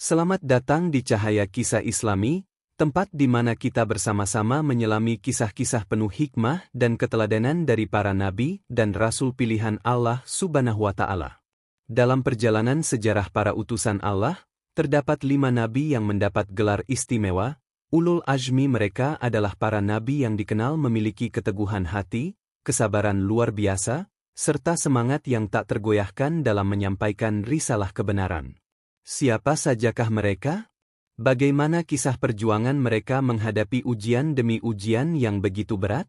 Selamat datang di Cahaya Kisah Islami, tempat di mana kita bersama-sama menyelami kisah-kisah penuh hikmah dan keteladanan dari para nabi dan rasul pilihan Allah Subhanahu wa Ta'ala. Dalam perjalanan sejarah para utusan Allah, terdapat 5 nabi yang mendapat gelar istimewa. Ulul azmi mereka adalah para nabi yang dikenal memiliki keteguhan hati, kesabaran luar biasa, serta semangat yang tak tergoyahkan dalam menyampaikan risalah kebenaran. Siapa sajakah mereka? Bagaimana kisah perjuangan mereka menghadapi ujian demi ujian yang begitu berat?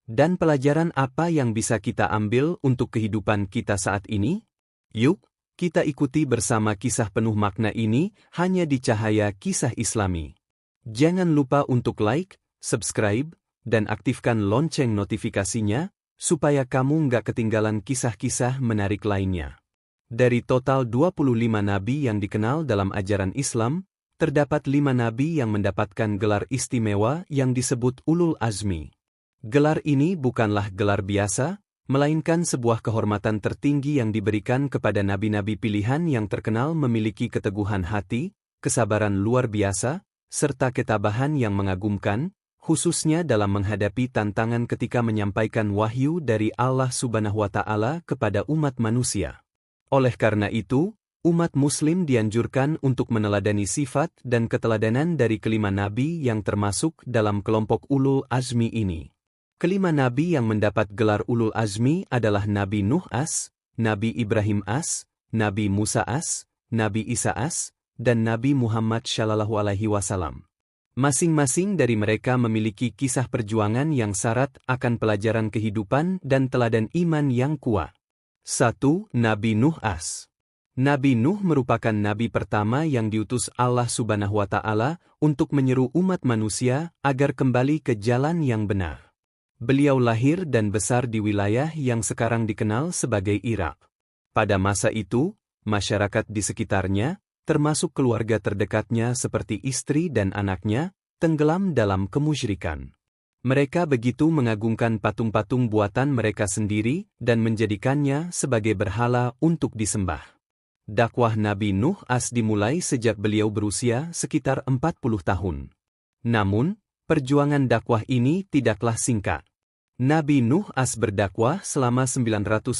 Dan pelajaran apa yang bisa kita ambil untuk kehidupan kita saat ini? Yuk, kita ikuti bersama kisah penuh makna ini hanya di Cahaya Kisah Islami. Jangan lupa untuk like, subscribe, dan aktifkan lonceng notifikasinya, supaya kamu nggak ketinggalan kisah-kisah menarik lainnya. Dari total 25 nabi yang dikenal dalam ajaran Islam, terdapat 5 nabi yang mendapatkan gelar istimewa yang disebut Ulul Azmi. Gelar ini bukanlah gelar biasa, melainkan sebuah kehormatan tertinggi yang diberikan kepada nabi-nabi pilihan yang terkenal memiliki keteguhan hati, kesabaran luar biasa, serta ketabahan yang mengagumkan, khususnya dalam menghadapi tantangan ketika menyampaikan wahyu dari Allah Subhanahu wa Ta'ala kepada umat manusia. Oleh karena itu, umat Muslim dianjurkan untuk meneladani sifat dan keteladanan dari kelima nabi yang termasuk dalam kelompok Ulul Azmi ini. Kelima nabi yang mendapat gelar Ulul Azmi adalah Nabi Nuh AS, Nabi Ibrahim AS, Nabi Musa AS, Nabi Isa AS, dan Nabi Muhammad SAW. Masing-masing dari mereka memiliki kisah perjuangan yang syarat akan pelajaran kehidupan dan teladan iman yang kuat. 1. Nabi Nuh AS. Nabi Nuh merupakan nabi pertama yang diutus Allah Subhanahu wa Ta'ala untuk menyeru umat manusia agar kembali ke jalan yang benar. Beliau lahir dan besar di wilayah yang sekarang dikenal sebagai Irak. Pada masa itu, masyarakat di sekitarnya, termasuk keluarga terdekatnya seperti istri dan anaknya, tenggelam dalam kemusyrikan. Mereka begitu mengagungkan patung-patung buatan mereka sendiri dan menjadikannya sebagai berhala untuk disembah. Dakwah Nabi Nuh AS dimulai sejak beliau berusia sekitar 40 tahun. Namun, perjuangan dakwah ini tidaklah singkat. Nabi Nuh AS berdakwah selama 950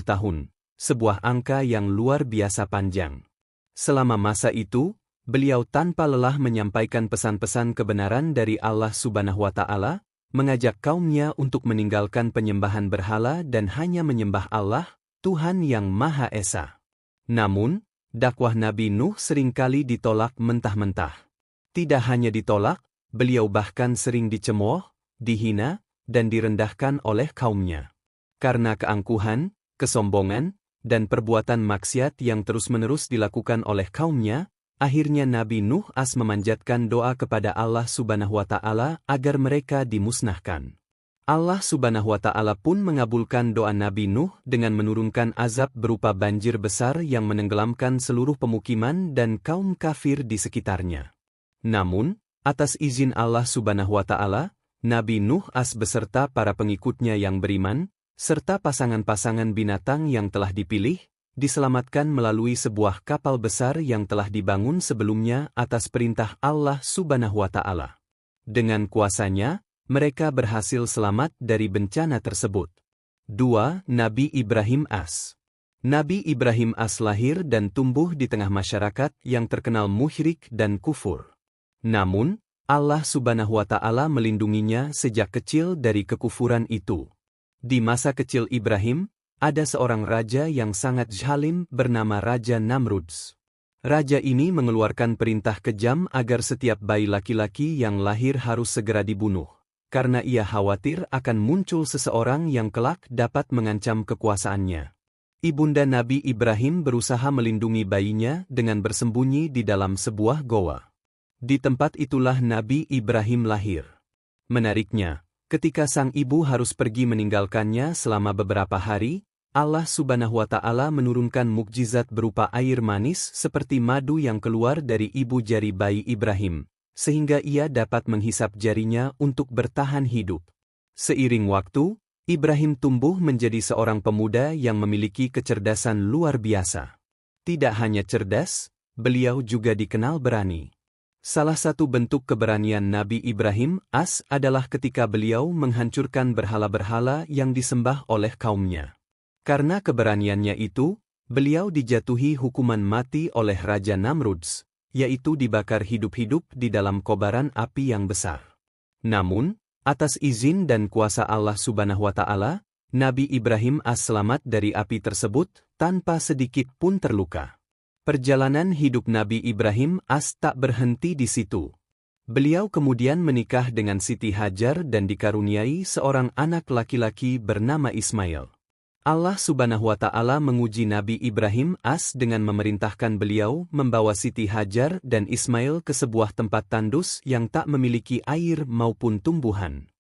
tahun, sebuah angka yang luar biasa panjang. Selama masa itu, beliau tanpa lelah menyampaikan pesan-pesan kebenaran dari Allah Subhanahu wa Ta'ala, mengajak kaumnya untuk meninggalkan penyembahan berhala dan hanya menyembah Allah, Tuhan yang Maha Esa. Namun, dakwah Nabi Nuh seringkali ditolak mentah-mentah. Tidak hanya ditolak, beliau bahkan sering dicemooh, dihina, dan direndahkan oleh kaumnya. Karena keangkuhan, kesombongan, dan perbuatan maksiat yang terus-menerus dilakukan oleh kaumnya, akhirnya Nabi Nuh AS memanjatkan doa kepada Allah Subhanahu wa Ta'ala agar mereka dimusnahkan. Allah Subhanahu wa Ta'ala pun mengabulkan doa Nabi Nuh dengan menurunkan azab berupa banjir besar yang menenggelamkan seluruh pemukiman dan kaum kafir di sekitarnya. Namun, atas izin Allah Subhanahu wa Ta'ala, Nabi Nuh AS beserta para pengikutnya yang beriman, serta pasangan-pasangan binatang yang telah dipilih, diselamatkan melalui sebuah kapal besar yang telah dibangun sebelumnya atas perintah Allah Subhanahu wa Ta'ala. Dengan kuasanya, mereka berhasil selamat dari bencana tersebut. 2. Nabi Ibrahim AS. Nabi Ibrahim AS lahir dan tumbuh di tengah masyarakat yang terkenal musyrik dan kufur. Namun, Allah Subhanahu wa Ta'ala melindunginya sejak kecil dari kekufuran itu. Di masa kecil Ibrahim, ada seorang raja yang sangat zalim bernama Raja Namruds. Raja ini mengeluarkan perintah kejam agar setiap bayi laki-laki yang lahir harus segera dibunuh, karena ia khawatir akan muncul seseorang yang kelak dapat mengancam kekuasaannya. Ibunda Nabi Ibrahim berusaha melindungi bayinya dengan bersembunyi di dalam sebuah goa. Di tempat itulah Nabi Ibrahim lahir. Menariknya, ketika sang ibu harus pergi meninggalkannya selama beberapa hari, Allah Subhanahu wa Ta'ala menurunkan mukjizat berupa air manis seperti madu yang keluar dari ibu jari bayi Ibrahim, sehingga ia dapat menghisap jarinya untuk bertahan hidup. Seiring waktu, Ibrahim tumbuh menjadi seorang pemuda yang memiliki kecerdasan luar biasa. Tidak hanya cerdas, beliau juga dikenal berani. Salah satu bentuk keberanian Nabi Ibrahim AS adalah ketika beliau menghancurkan berhala-berhala yang disembah oleh kaumnya. Karena keberaniannya itu, beliau dijatuhi hukuman mati oleh Raja Namruds, yaitu dibakar hidup-hidup di dalam kobaran api yang besar. Namun, atas izin dan kuasa Allah Subhanahu wa Ta'ala, Nabi Ibrahim AS selamat dari api tersebut tanpa sedikit pun terluka. Perjalanan hidup Nabi Ibrahim AS tak berhenti di situ. Beliau kemudian menikah dengan Siti Hajar dan dikaruniai seorang anak laki-laki bernama Ismail. Allah Subhanahu wa Ta'ala menguji Nabi Ibrahim AS dengan memerintahkan beliau membawa Siti Hajar dan Ismail ke sebuah tempat tandus yang tak memiliki air maupun tumbuhan.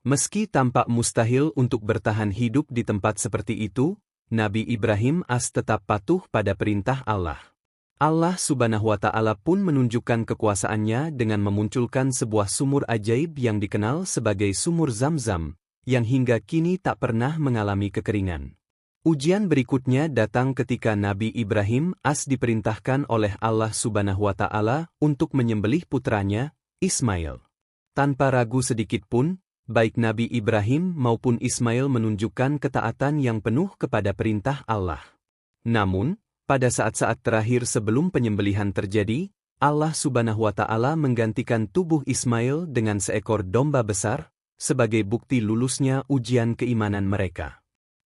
Meski tampak mustahil untuk bertahan hidup di tempat seperti itu, Nabi Ibrahim AS tetap patuh pada perintah Allah. Allah Subhanahu wa Ta'ala pun menunjukkan kekuasaannya dengan memunculkan sebuah sumur ajaib yang dikenal sebagai sumur Zam-Zam, yang hingga kini tak pernah mengalami kekeringan. Ujian berikutnya datang ketika Nabi Ibrahim AS diperintahkan oleh Allah Subhanahu wa Ta'ala untuk menyembelih putranya, Ismail. Tanpa ragu sedikit pun, baik Nabi Ibrahim maupun Ismail menunjukkan ketaatan yang penuh kepada perintah Allah. Namun, pada saat-saat terakhir sebelum penyembelihan terjadi, Allah Subhanahu wa Ta'ala menggantikan tubuh Ismail dengan seekor domba besar, sebagai bukti lulusnya ujian keimanan mereka.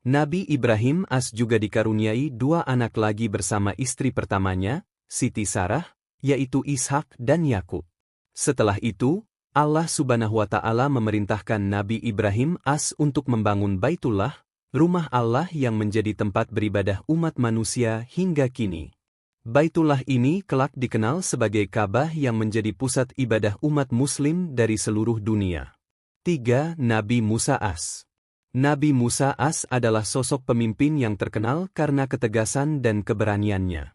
Nabi Ibrahim AS juga dikaruniai dua anak lagi bersama istri pertamanya, Siti Sarah, yaitu Ishak dan Yakub. Setelah itu, Allah Subhanahu wa Ta'ala memerintahkan Nabi Ibrahim AS untuk membangun Baitullah, rumah Allah yang menjadi tempat beribadah umat manusia hingga kini. Baitullah ini kelak dikenal sebagai Ka'bah yang menjadi pusat ibadah umat Muslim dari seluruh dunia. 3. Nabi Musa AS. Nabi Musa AS adalah sosok pemimpin yang terkenal karena ketegasan dan keberaniannya.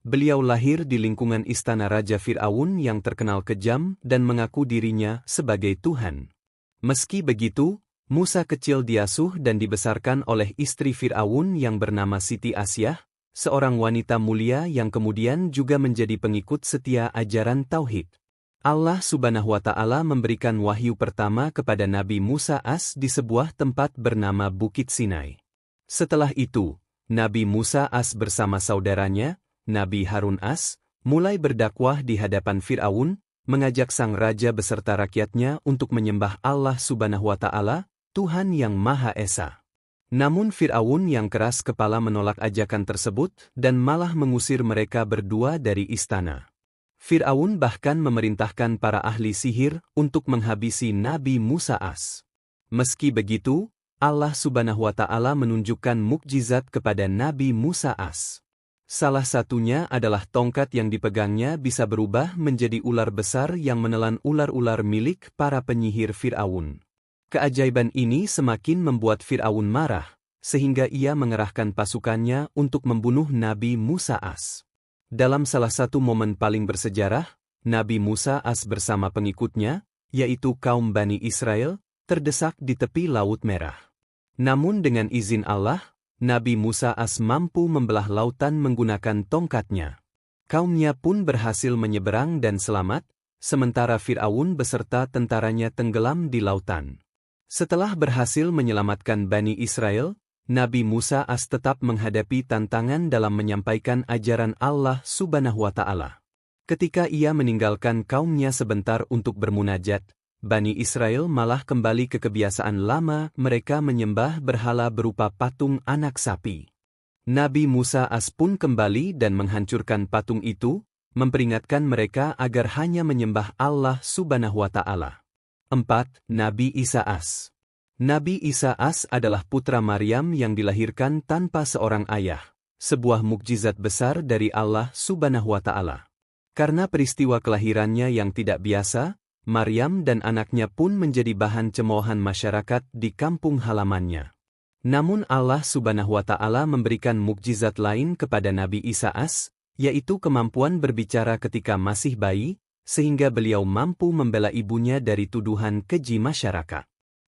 Beliau lahir di lingkungan istana Raja Fir'aun yang terkenal kejam dan mengaku dirinya sebagai Tuhan. Meski begitu, Musa kecil diasuh dan dibesarkan oleh istri Fir'aun yang bernama Siti Asyah, seorang wanita mulia yang kemudian juga menjadi pengikut setia ajaran Tauhid. Allah Subhanahu wa Ta'ala memberikan wahyu pertama kepada Nabi Musa AS di sebuah tempat bernama Bukit Sinai. Setelah itu, Nabi Musa AS bersama saudaranya, Nabi Harun AS, mulai berdakwah di hadapan Fir'aun, mengajak sang raja beserta rakyatnya untuk menyembah Allah Subhanahu wa Ta'ala, Tuhan yang Maha Esa. Namun Fir'aun yang keras kepala menolak ajakan tersebut dan malah mengusir mereka berdua dari istana. Fir'aun bahkan memerintahkan para ahli sihir untuk menghabisi Nabi Musa AS. Meski begitu, Allah Subhanahu wa Ta'ala menunjukkan mukjizat kepada Nabi Musa AS. Salah satunya adalah tongkat yang dipegangnya bisa berubah menjadi ular besar yang menelan ular-ular milik para penyihir Fir'aun. Keajaiban ini semakin membuat Fir'aun marah, sehingga ia mengerahkan pasukannya untuk membunuh Nabi Musa AS. Dalam salah satu momen paling bersejarah, Nabi Musa AS bersama pengikutnya, yaitu kaum Bani Israel, terdesak di tepi Laut Merah. Namun dengan izin Allah, Nabi Musa AS mampu membelah lautan menggunakan tongkatnya. Kaumnya pun berhasil menyeberang dan selamat, sementara Fir'aun beserta tentaranya tenggelam di lautan. Setelah berhasil menyelamatkan Bani Israel, Nabi Musa AS tetap menghadapi tantangan dalam menyampaikan ajaran Allah Subhanahu wa Ta'ala. Ketika ia meninggalkan kaumnya sebentar untuk bermunajat, Bani Israel malah kembali ke kebiasaan lama mereka menyembah berhala berupa patung anak sapi. Nabi Musa AS pun kembali dan menghancurkan patung itu, memperingatkan mereka agar hanya menyembah Allah Subhanahu wa Ta'ala. 4. Nabi Isa AS. Nabi Isa AS adalah putra Maryam yang dilahirkan tanpa seorang ayah, sebuah mukjizat besar dari Allah Subhanahu wa Ta'ala. Karena peristiwa kelahirannya yang tidak biasa, Maryam dan anaknya pun menjadi bahan cemoohan masyarakat di kampung halamannya. Namun Allah Subhanahu wa Ta'ala memberikan mukjizat lain kepada Nabi Isa AS, yaitu kemampuan berbicara ketika masih bayi, sehingga beliau mampu membela ibunya dari tuduhan keji masyarakat.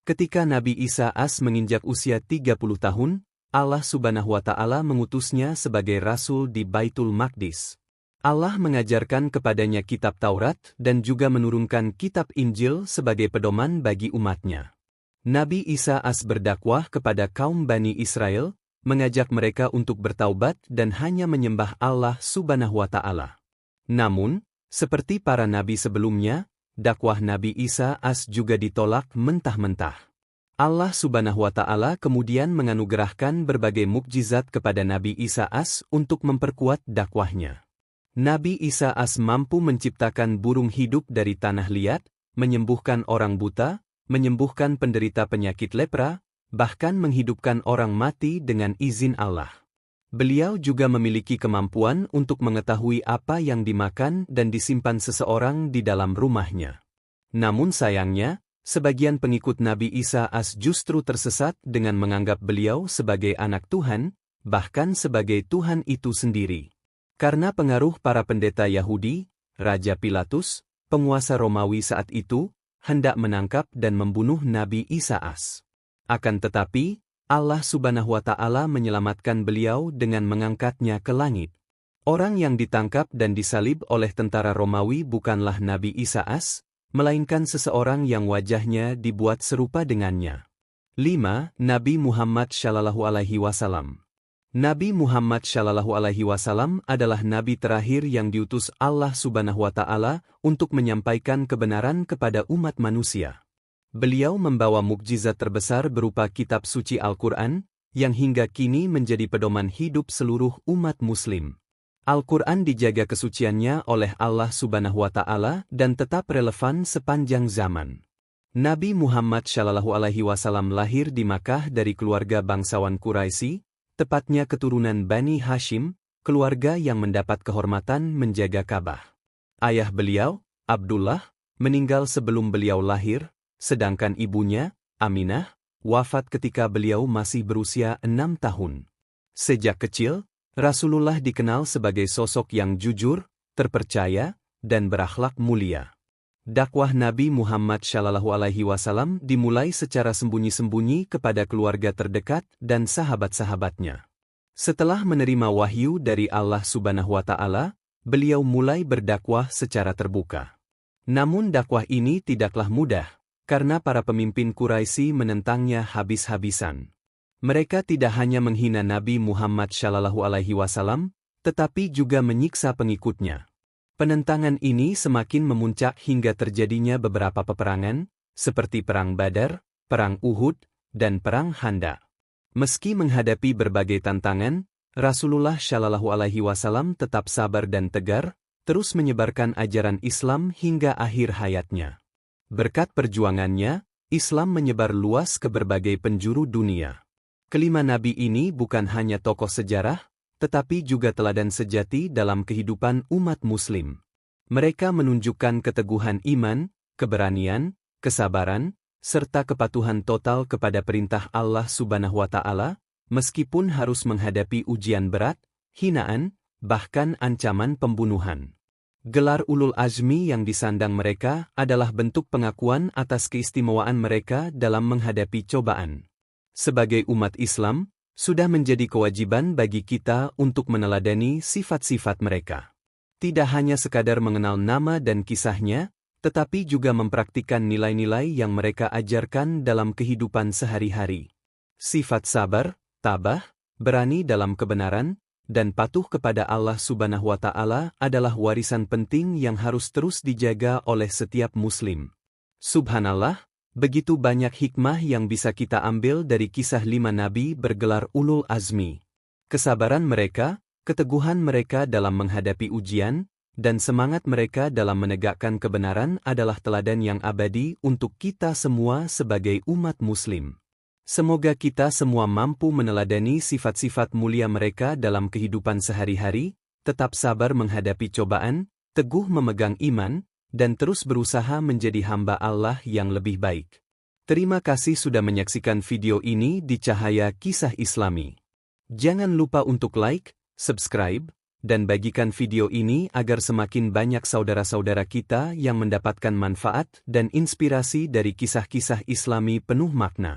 Ketika Nabi Isa AS menginjak usia 30 tahun, Allah Subhanahu wa Ta'ala mengutusnya sebagai rasul di Baitul Maqdis. Allah mengajarkan kepadanya kitab Taurat dan juga menurunkan kitab Injil sebagai pedoman bagi umatnya. Nabi Isa AS berdakwah kepada kaum Bani Israel, mengajak mereka untuk bertaubat dan hanya menyembah Allah Subhanahu wa Ta'ala. Namun, seperti para nabi sebelumnya, dakwah Nabi Isa AS juga ditolak mentah-mentah. Allah Subhanahu wa Ta'ala kemudian menganugerahkan berbagai mukjizat kepada Nabi Isa AS untuk memperkuat dakwahnya. Nabi Isa AS mampu menciptakan burung hidup dari tanah liat, menyembuhkan orang buta, menyembuhkan penderita penyakit lepra, bahkan menghidupkan orang mati dengan izin Allah. Beliau juga memiliki kemampuan untuk mengetahui apa yang dimakan dan disimpan seseorang di dalam rumahnya. Namun sayangnya, sebagian pengikut Nabi Isa AS justru tersesat dengan menganggap beliau sebagai anak Tuhan, bahkan sebagai Tuhan itu sendiri. Karena pengaruh para pendeta Yahudi, Raja Pilatus, penguasa Romawi saat itu, hendak menangkap dan membunuh Nabi Isa AS. Akan tetapi, Allah Subhanahu wa Ta'ala menyelamatkan beliau dengan mengangkatnya ke langit. Orang yang ditangkap dan disalib oleh tentara Romawi bukanlah Nabi Isa AS, melainkan seseorang yang wajahnya dibuat serupa dengannya. 5. Nabi Muhammad Shallallahu Alaihi Wasallam. Nabi Muhammad Shallallahu Alaihi Wasallam adalah nabi terakhir yang diutus Allah Subhanahu wa Ta'ala untuk menyampaikan kebenaran kepada umat manusia. Beliau membawa mukjizat terbesar berupa kitab suci Al-Quran, yang hingga kini menjadi pedoman hidup seluruh umat muslim. Al-Quran dijaga kesuciannya oleh Allah Subhanahu wa Ta'ala dan tetap relevan sepanjang zaman. Nabi Muhammad Shallallahu Alaihi Wasallam lahir di Makkah dari keluarga bangsawan Quraisy, tepatnya keturunan Bani Hashim, keluarga yang mendapat kehormatan menjaga Ka'bah. Ayah beliau, Abdullah, meninggal sebelum beliau lahir, sedangkan ibunya, Aminah, wafat ketika beliau masih berusia 6 tahun. Sejak kecil, Rasulullah dikenal sebagai sosok yang jujur, terpercaya, dan berakhlak mulia. Dakwah Nabi Muhammad Shallallahu Alaihi Wasallam dimulai secara sembunyi-sembunyi kepada keluarga terdekat dan sahabat-sahabatnya. Setelah menerima wahyu dari Allah Subhanahu wa Ta'ala, beliau mulai berdakwah secara terbuka. Namun dakwah ini tidaklah mudah, karena para pemimpin Quraisy menentangnya habis-habisan. Mereka tidak hanya menghina Nabi Muhammad Shallallahu Alaihi Wasallam, tetapi juga menyiksa pengikutnya. Penentangan ini semakin memuncak hingga terjadinya beberapa peperangan, seperti Perang Badar, Perang Uhud, dan Perang Khandaq. Meski menghadapi berbagai tantangan, Rasulullah Shallallahu Alaihi Wasallam tetap sabar dan tegar, terus menyebarkan ajaran Islam hingga akhir hayatnya. Berkat perjuangannya, Islam menyebar luas ke berbagai penjuru dunia. Kelima nabi ini bukan hanya tokoh sejarah, tetapi juga teladan sejati dalam kehidupan umat muslim. Mereka menunjukkan keteguhan iman, keberanian, kesabaran, serta kepatuhan total kepada perintah Allah Subhanahu wa Ta'ala, meskipun harus menghadapi ujian berat, hinaan, bahkan ancaman pembunuhan. Gelar ulul azmi yang disandang mereka adalah bentuk pengakuan atas keistimewaan mereka dalam menghadapi cobaan. Sebagai umat Islam, sudah menjadi kewajiban bagi kita untuk meneladani sifat-sifat mereka. Tidak hanya sekadar mengenal nama dan kisahnya, tetapi juga mempraktikkan nilai-nilai yang mereka ajarkan dalam kehidupan sehari-hari. Sifat sabar, tabah, berani dalam kebenaran, dan patuh kepada Allah Subhanahu wa Ta'ala adalah warisan penting yang harus terus dijaga oleh setiap muslim. Subhanallah, begitu banyak hikmah yang bisa kita ambil dari kisah 5 nabi bergelar ulul azmi. Kesabaran mereka, keteguhan mereka dalam menghadapi ujian, dan semangat mereka dalam menegakkan kebenaran adalah teladan yang abadi untuk kita semua sebagai umat muslim. Semoga kita semua mampu meneladani sifat-sifat mulia mereka dalam kehidupan sehari-hari, tetap sabar menghadapi cobaan, teguh memegang iman, dan terus berusaha menjadi hamba Allah yang lebih baik. Terima kasih sudah menyaksikan video ini di Cahaya Kisah Islami. Jangan lupa untuk like, subscribe, dan bagikan video ini agar semakin banyak saudara-saudara kita yang mendapatkan manfaat dan inspirasi dari kisah-kisah Islami penuh makna.